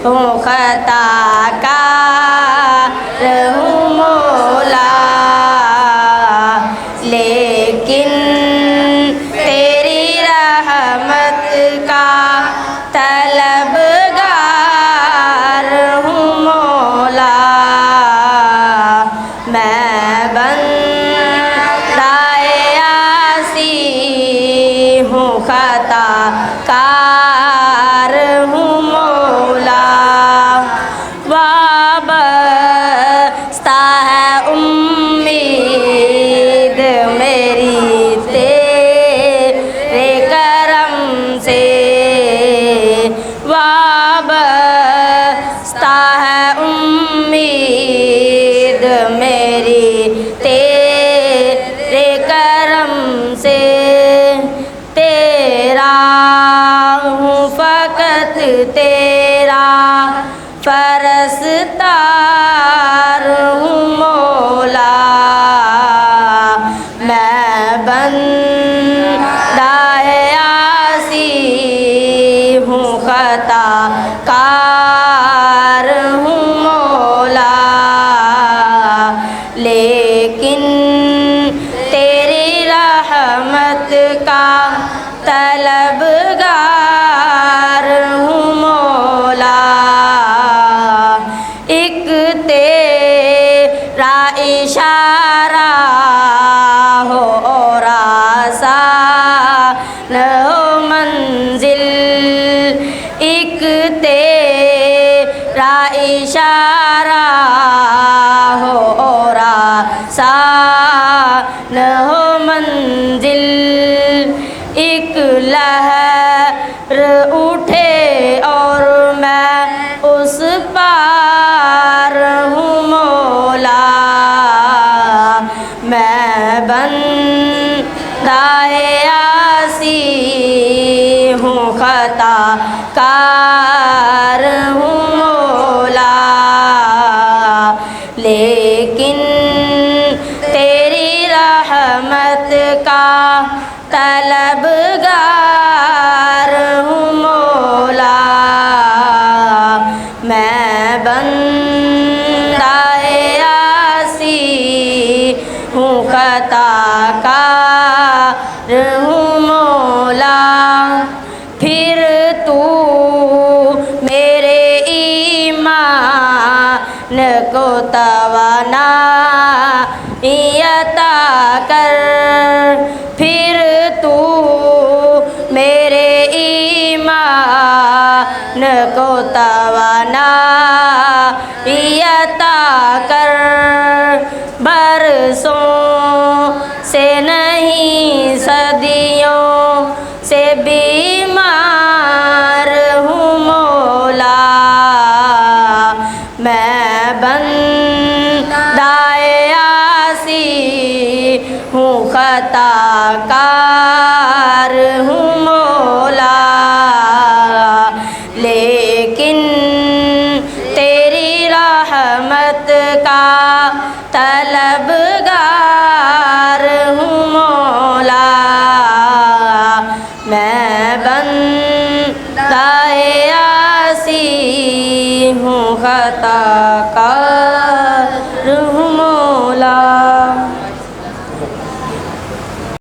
हूँ खताकार हूँ मौला, लेकिन तेरी रहमत का तलबगार हूँ मौला। मैं बंदाए आसी हूँ खताकार हूँ मौला, वाबस्ता है उम्मीद मेरी तेरे करम से, वाबस्ता है उम्मीद मेरी तेरे करम से। तेरा हूँ फ़क़त तेरा फ़रस्तार हूँ मौला, मैं बंदाए आसी हूँ खताकार हूँ मौला, लेकिन तेरी रहमत का तलबगार हूँ मौला। एक तेरा इशारा हो और आसान हो मंजिल, एक तेरा इशारा हो और आसान हो मंजिल, एक लहर उठे और मैं उस पार हूँ मौला, मैं बंदाए आसी हूँ खताकार हूँ मौला, लेकिन तेरी रहमत का तलबगार हूँ मौला, मैं बंदाए आसी हूँ खताकार हूँ मौला। फिर तू मेरे ईमान को तवानाई अता कर, फिर तू मेरे ईमान को तवानाई अता कर। बरसों से नहीं सदियों से बीमार हूँ मौला, मैं बंदाए आसी हूँ खताकार हूँ मौला, लेकिन तेरी रहमत का तलबगार हूँ मौला, मैं बंदाए आसी हूँ खताकार।